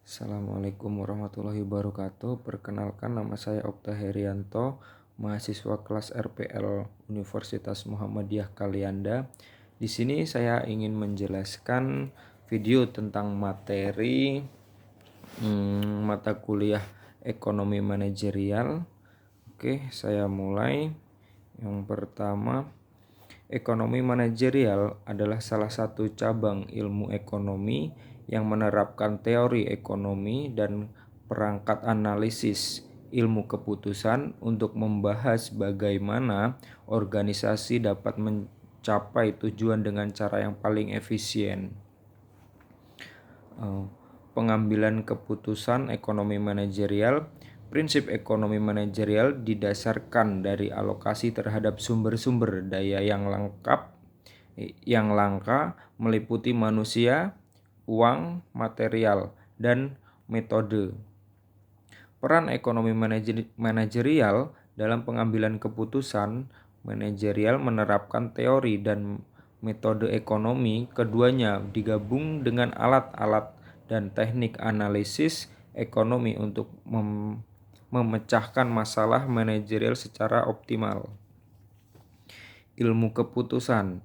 Assalamualaikum warahmatullahi wabarakatuh. Perkenalkan, nama saya Okta Herianto, mahasiswa kelas RPL Universitas Muhammadiyah Kalianda. Di sini saya ingin menjelaskan video tentang materi mata kuliah ekonomi manajerial. Oke, saya mulai. Yang pertama, ekonomi manajerial adalah salah satu cabang ilmu ekonomi yang menerapkan teori ekonomi dan perangkat analisis ilmu keputusan untuk membahas bagaimana organisasi dapat mencapai tujuan dengan cara yang paling efisien. Pengambilan keputusan ekonomi manajerial. Prinsip ekonomi manajerial didasarkan dari alokasi terhadap sumber-sumber daya yang langka meliputi manusia, uang, material, dan metode. Peran ekonomi manajerial dalam pengambilan keputusan manajerial menerapkan teori dan metode ekonomi. Keduanya digabung dengan alat-alat dan teknik analisis ekonomi untuk memecahkan masalah manajerial secara optimal. Ilmu keputusan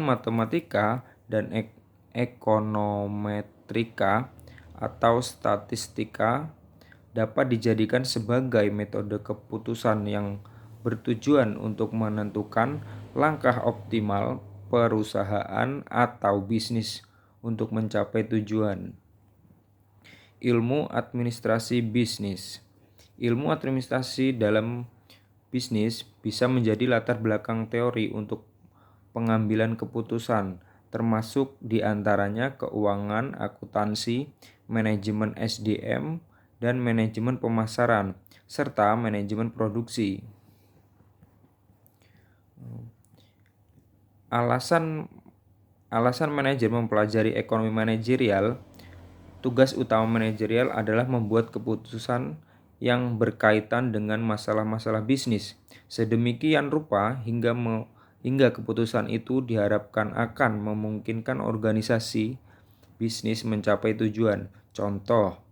matematika dan ekonometrika atau statistika dapat dijadikan sebagai metode keputusan yang bertujuan untuk menentukan langkah optimal perusahaan atau bisnis untuk mencapai tujuan. Ilmu administrasi bisnis. Ilmu administrasi dalam bisnis bisa menjadi latar belakang teori untuk pengambilan keputusan, termasuk diantaranya keuangan, akuntansi, manajemen SDM, dan manajemen pemasaran, serta manajemen produksi. Alasan manajer mempelajari ekonomi manajerial. Tugas utama manajerial adalah membuat keputusan yang berkaitan dengan masalah-masalah bisnis sedemikian rupa hingga keputusan itu diharapkan akan memungkinkan organisasi bisnis mencapai tujuan. Contoh,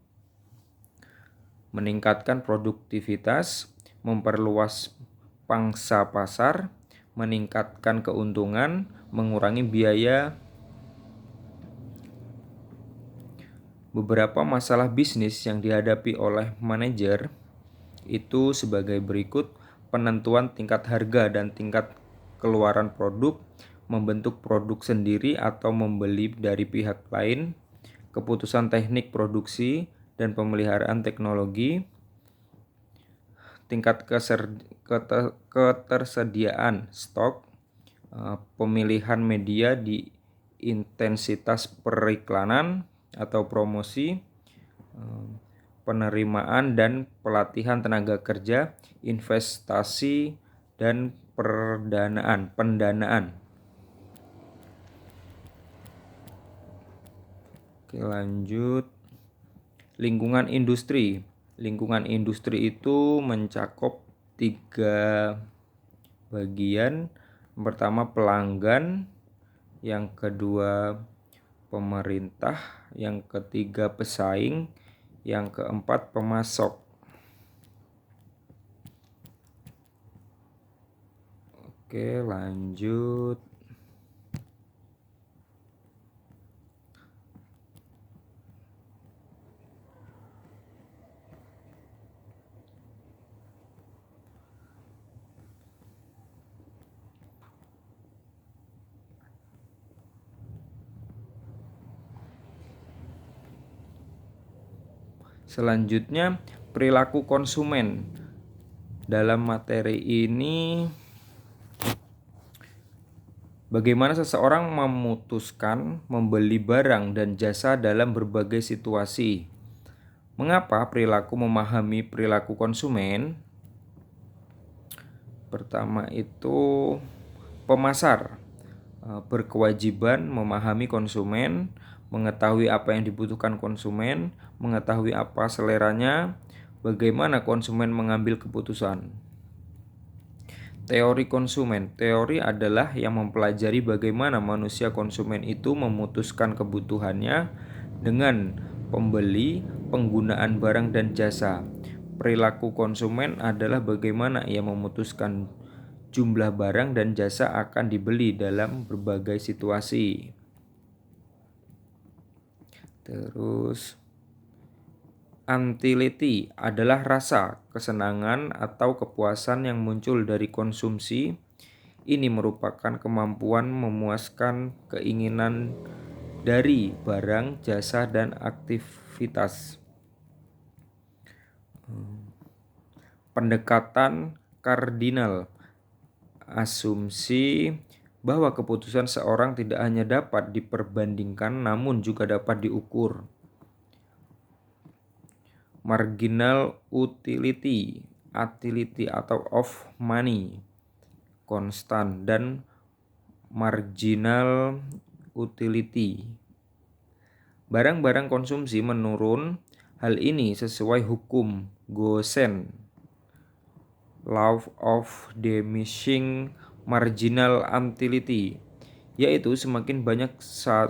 meningkatkan produktivitas, memperluas pangsa pasar, meningkatkan keuntungan, mengurangi biaya. Beberapa masalah bisnis yang dihadapi oleh manajer itu sebagai berikut: penentuan tingkat harga dan tingkat keluaran produk, membentuk produk sendiri atau membeli dari pihak lain, keputusan teknik produksi dan pemeliharaan teknologi, tingkat ketersediaan stok, pemilihan media di intensitas periklanan atau promosi, penerimaan dan pelatihan tenaga kerja, investasi dan pendanaan. Oke, lanjut. Lingkungan industri. Lingkungan industri itu mencakup 3 bagian. Yang pertama pelanggan, yang kedua pemerintah, yang ketiga pesaing, yang keempat pemasok. Oke, lanjut. Selanjutnya, perilaku konsumen. Dalam materi ini, bagaimana seseorang memutuskan membeli barang dan jasa dalam berbagai situasi. Mengapa perilaku memahami perilaku konsumen? Pertama itu pemasar berkewajiban memahami konsumen, mengetahui apa yang dibutuhkan konsumen, mengetahui apa seleranya, bagaimana konsumen mengambil keputusan. Teori konsumen. Teori adalah yang mempelajari bagaimana manusia konsumen itu memutuskan kebutuhannya dengan pembeli, penggunaan barang dan jasa. Perilaku konsumen adalah bagaimana ia memutuskan jumlah barang dan jasa akan dibeli dalam berbagai situasi. Terus, utility adalah rasa, kesenangan, atau kepuasan yang muncul dari konsumsi. Ini merupakan kemampuan memuaskan keinginan dari barang, jasa, dan aktivitas. Pendekatan kardinal, asumsi bahwa keputusan seorang tidak hanya dapat diperbandingkan namun juga dapat diukur. Marginal utility atau of money, konstan, dan marginal utility. Barang-barang konsumsi menurun. Hal ini sesuai hukum Goosen, law of diminishing marginal utility, yaitu semakin banyak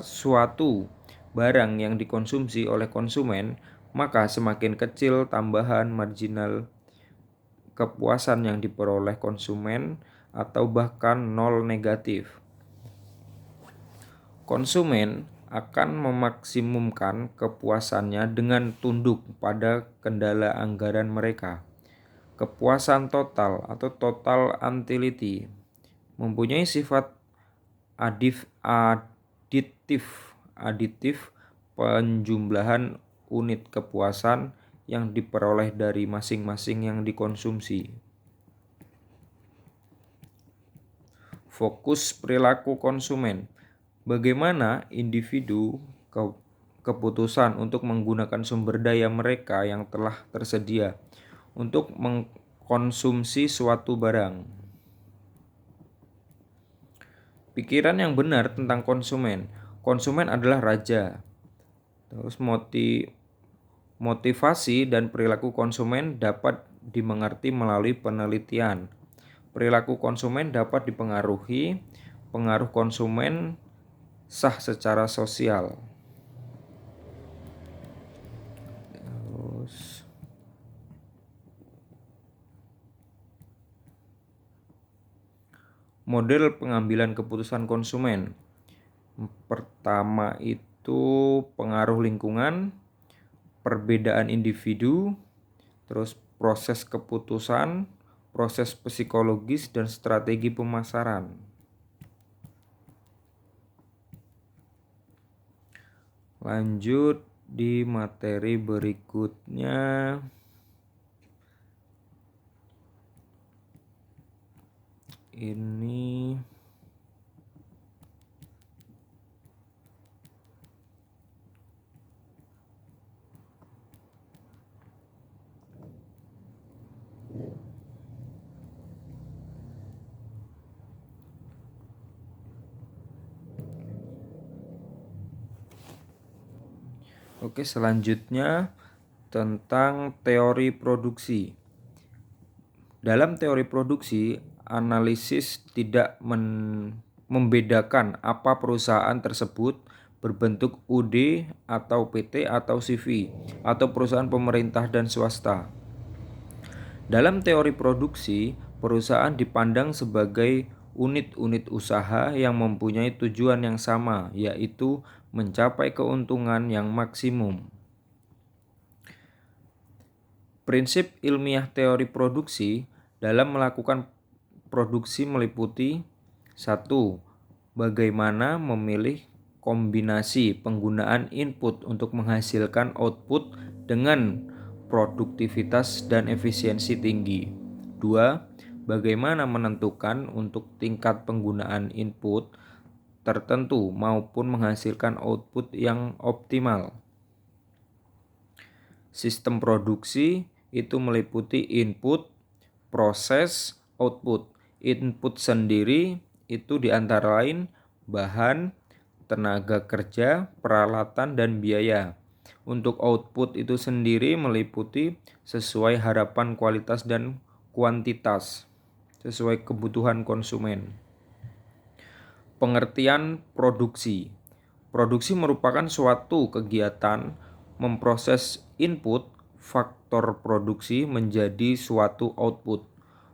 suatu barang yang dikonsumsi oleh konsumen, maka semakin kecil tambahan marginal kepuasan yang diperoleh konsumen atau bahkan nol negatif. Konsumen akan memaksimumkan kepuasannya dengan tunduk pada kendala anggaran mereka. Kepuasan total atau total utility mempunyai sifat aditif penjumlahan unit kepuasan yang diperoleh dari masing-masing yang dikonsumsi. Fokus perilaku konsumen. Bagaimana individu keputusan untuk menggunakan sumber daya mereka yang telah tersedia untuk mengkonsumsi suatu barang. Pikiran yang benar tentang konsumen. Konsumen adalah raja. Terus motivasi dan perilaku konsumen dapat dimengerti melalui penelitian. Perilaku konsumen dapat dipengaruhi. Pengaruh konsumen sah secara sosial. Terus, model pengambilan keputusan konsumen. Pertama itu pengaruh lingkungan, perbedaan individu, terus proses keputusan, proses psikologis, dan strategi pemasaran. Lanjut di materi berikutnya. Ini Oke, selanjutnya tentang teori produksi. Dalam teori produksi, analisis tidak membedakan apa perusahaan tersebut berbentuk UD atau PT atau CV atau perusahaan pemerintah dan swasta. Dalam teori produksi, perusahaan dipandang sebagai unit-unit usaha yang mempunyai tujuan yang sama, yaitu mencapai keuntungan yang maksimum. Prinsip ilmiah teori produksi dalam melakukan produksi meliputi 1. Bagaimana memilih kombinasi penggunaan input untuk menghasilkan output dengan produktivitas dan efisiensi tinggi. 2. Bagaimana menentukan untuk tingkat penggunaan input tertentu maupun menghasilkan output yang optimal. Sistem produksi itu meliputi input, proses, output. Input sendiri itu diantara lain bahan, tenaga kerja, peralatan, dan biaya. Untuk output itu sendiri meliputi sesuai harapan kualitas dan kuantitas, sesuai kebutuhan konsumen. Pengertian produksi. Produksi merupakan suatu kegiatan memproses input faktor produksi menjadi suatu output.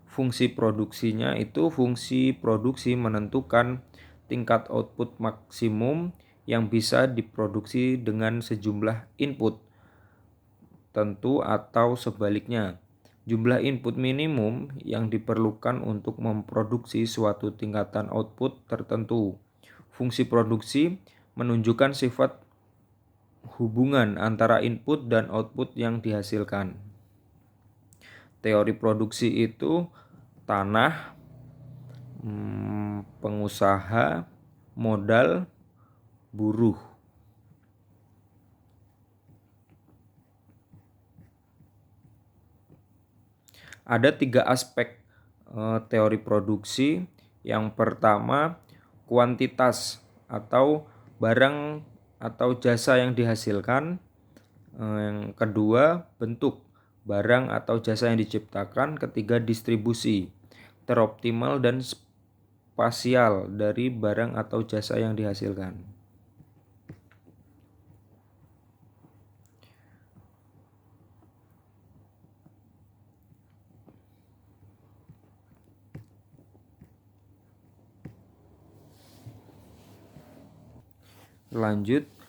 Fungsi produksinya itu fungsi produksi menentukan tingkat output maksimum yang bisa diproduksi dengan sejumlah input tentu atau sebaliknya. Jumlah input minimum yang diperlukan untuk memproduksi suatu tingkatan output tertentu. Fungsi produksi menunjukkan sifat hubungan antara input dan output yang dihasilkan. Teori produksi itu tanah, pengusaha, modal, buruh. Ada 3 aspek teori produksi. Yang pertama, kuantitas atau barang atau jasa yang dihasilkan. Yang kedua, bentuk barang atau jasa yang diciptakan. Ketiga, distribusi teroptimal dan spasial dari barang atau jasa yang dihasilkan.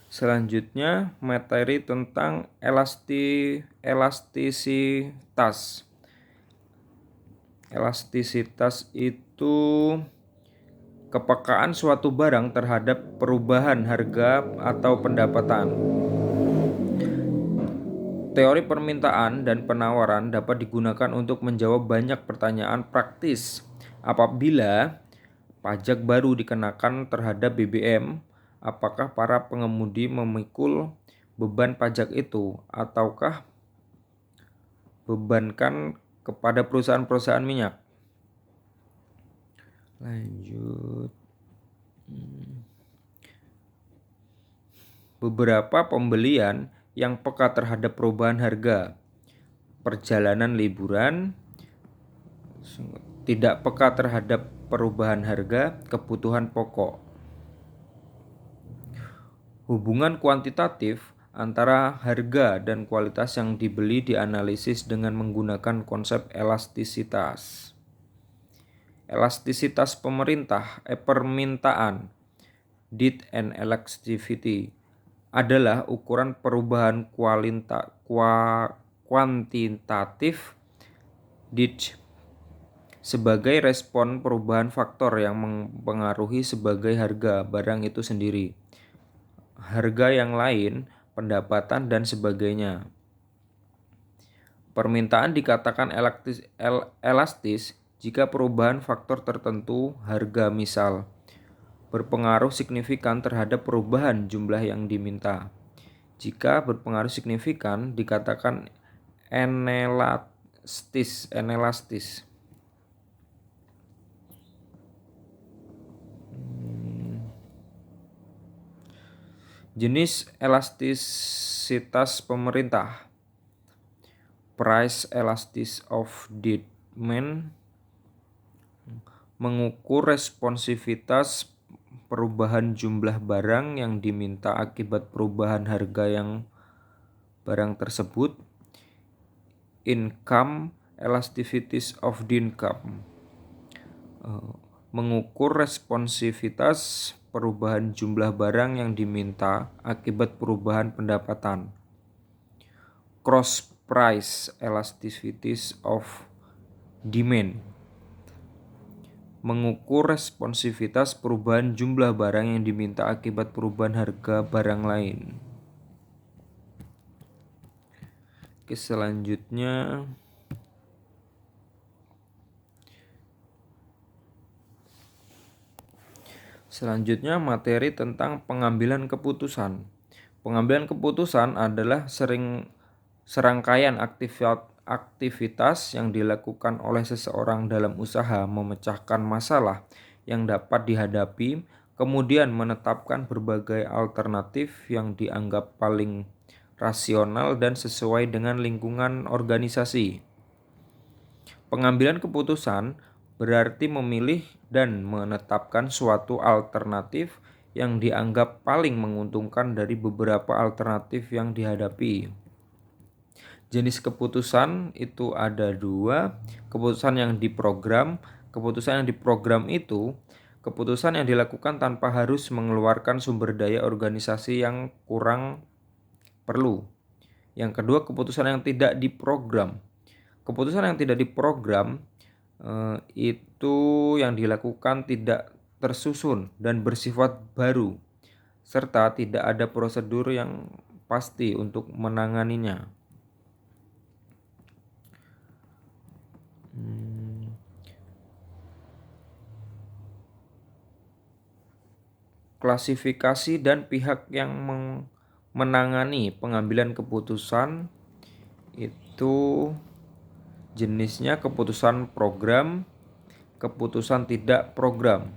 Selanjutnya materi tentang elastisitas. Elastisitas itu kepekaan suatu barang terhadap perubahan harga atau pendapatan. Teori permintaan dan penawaran dapat digunakan untuk menjawab banyak pertanyaan praktis. Apabila pajak baru dikenakan terhadap BBM, apakah para pengemudi memikul beban pajak itu ataukah bebankan kepada perusahaan-perusahaan minyak? Lanjut. Beberapa pembelian yang peka terhadap perubahan harga. Perjalanan liburan, tidak peka terhadap perubahan harga kebutuhan pokok. Hubungan kuantitatif antara harga dan kualitas yang dibeli dianalisis dengan menggunakan konsep elastisitas. Elastisitas permintaan, demand and elasticity, adalah ukuran perubahan kuantitatif demand sebagai respon perubahan faktor yang mempengaruhi sebagai harga barang itu sendiri, harga yang lain, pendapatan, dan sebagainya. Permintaan dikatakan elastis jika perubahan faktor tertentu, harga misal, berpengaruh signifikan terhadap perubahan jumlah yang diminta. Jika berpengaruh signifikan, dikatakan inelastis. Jenis elastisitas pemerintah. Price elasticity of demand, mengukur responsivitas perubahan jumlah barang yang diminta akibat perubahan harga yang barang tersebut. Income elasticity of income, mengukur responsivitas perubahan jumlah barang yang diminta akibat perubahan pendapatan. Cross price elasticity of demand, mengukur responsivitas perubahan jumlah barang yang diminta akibat perubahan harga barang lain. Oke, Selanjutnya materi tentang pengambilan keputusan. Pengambilan keputusan adalah serangkaian aktivitas yang dilakukan oleh seseorang dalam usaha memecahkan masalah yang dapat dihadapi, kemudian menetapkan berbagai alternatif yang dianggap paling rasional dan sesuai dengan lingkungan organisasi. Pengambilan keputusan berarti memilih dan menetapkan suatu alternatif yang dianggap paling menguntungkan dari beberapa alternatif yang dihadapi. Jenis keputusan itu ada dua, keputusan yang diprogram. Keputusan yang diprogram itu keputusan yang dilakukan tanpa harus mengeluarkan sumber daya organisasi yang kurang perlu. Yang kedua, keputusan yang tidak diprogram. Keputusan yang tidak diprogram itu yang dilakukan tidak tersusun dan bersifat baru, serta tidak ada prosedur yang pasti untuk menanganinya. Klasifikasi dan pihak yang menangani pengambilan keputusan itu jenisnya keputusan program, keputusan tidak program.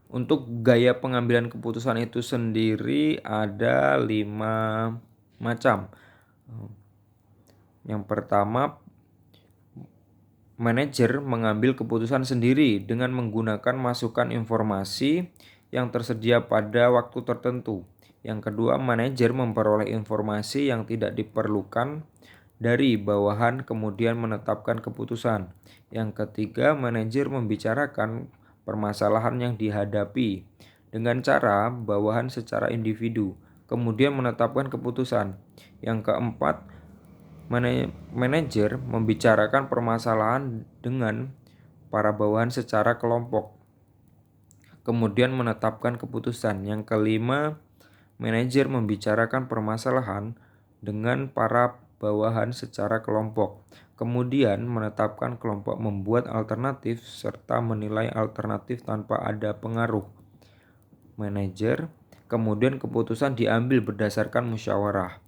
Untuk gaya pengambilan keputusan itu sendiri ada 5 macam. Yang pertama, manajer mengambil keputusan sendiri dengan menggunakan masukan informasi yang tersedia pada waktu tertentu. Yang kedua, manajer memperoleh informasi yang tidak diperlukan dari bawahan kemudian menetapkan keputusan. Yang ketiga, manajer membicarakan permasalahan yang dihadapi dengan cara bawahan secara individu, kemudian menetapkan keputusan. Yang keempat, manajer membicarakan permasalahan dengan para bawahan secara kelompok, kemudian menetapkan keputusan. Yang kelima, manajer membicarakan permasalahan dengan para bawahan secara kelompok, kemudian menetapkan kelompok membuat alternatif serta menilai alternatif tanpa ada pengaruh manajer. Kemudian keputusan diambil berdasarkan musyawarah.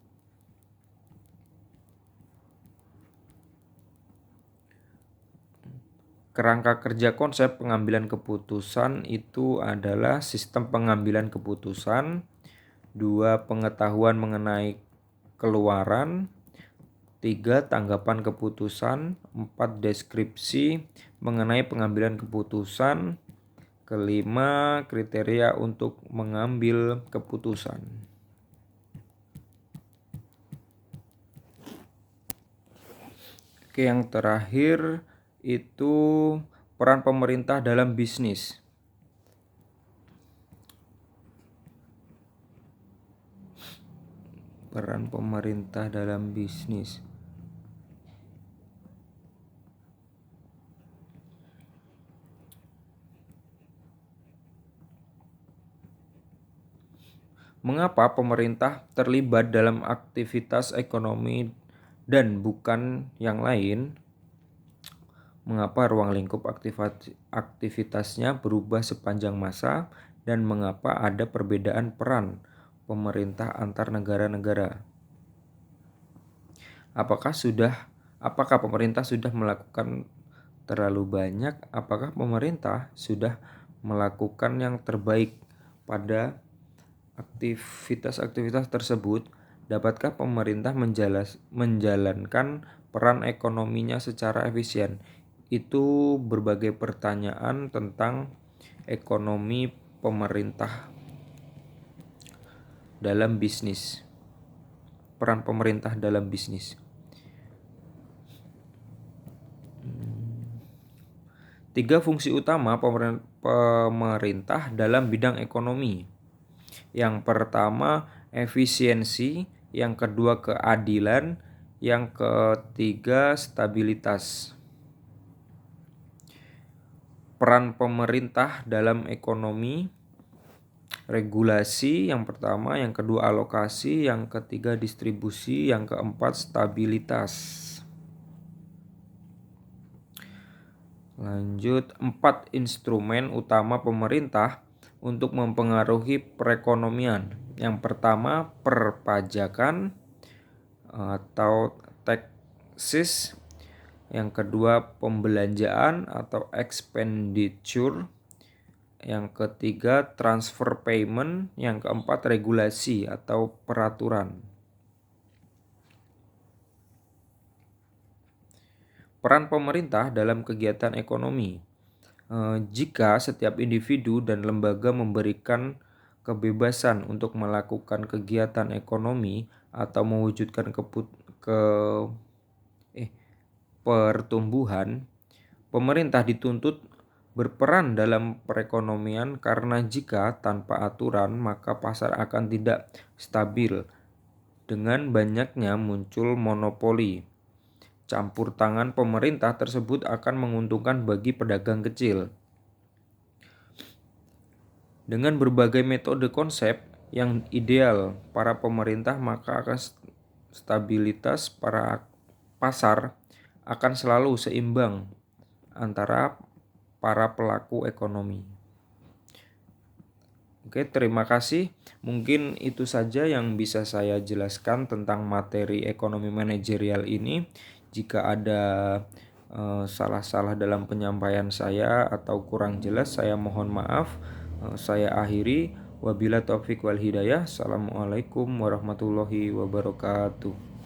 Kerangka kerja konsep pengambilan keputusan itu adalah sistem pengambilan keputusan, 2 pengetahuan mengenai keluaran, 3 tanggapan keputusan, 4 deskripsi mengenai pengambilan keputusan, kelima kriteria untuk mengambil keputusan. Oke, yang terakhir itu peran pemerintah dalam bisnis. Peran pemerintah dalam bisnis. Mengapa pemerintah terlibat dalam aktivitas ekonomi dan bukan yang lain? Mengapa ruang lingkup aktivitasnya berubah sepanjang masa dan mengapa ada perbedaan peran pemerintah antar negara-negara? Apakah pemerintah sudah melakukan terlalu banyak? Apakah pemerintah sudah melakukan yang terbaik pada aktivitas-aktivitas tersebut? Dapatkah pemerintah menjalankan peran ekonominya secara efisien? Itu berbagai pertanyaan tentang ekonomi pemerintah dalam bisnis. Peran pemerintah dalam bisnis. 3 fungsi utama pemerintah dalam bidang ekonomi. Yang pertama, efisiensi, yang kedua keadilan, yang ketiga stabilitas. Peran pemerintah dalam ekonomi, regulasi yang pertama, yang kedua alokasi, yang ketiga distribusi, yang keempat stabilitas. Lanjut, 4 instrumen utama pemerintah untuk mempengaruhi perekonomian. Yang pertama, perpajakan atau taxes. Yang kedua, pembelanjaan atau expenditure. Yang ketiga, transfer payment. Yang keempat, regulasi atau peraturan. Peran pemerintah dalam kegiatan ekonomi. Jika setiap individu dan lembaga memberikan kebebasan untuk melakukan kegiatan ekonomi atau mewujudkan pertumbuhan, pemerintah dituntut berperan dalam perekonomian karena jika tanpa aturan maka pasar akan tidak stabil. Dengan banyaknya muncul monopoli, campur tangan pemerintah tersebut akan menguntungkan bagi pedagang kecil. Dengan berbagai metode konsep yang ideal para pemerintah, maka akan stabilitas para pasar akan selalu seimbang antara para pelaku ekonomi. Oke, terima kasih. Mungkin itu saja yang bisa saya jelaskan tentang materi ekonomi manajerial ini. Jika ada salah-salah dalam penyampaian saya atau kurang jelas, saya mohon maaf. Saya akhiri. Wabila taufik wal hidayah. Assalamualaikum warahmatullahi wabarakatuh.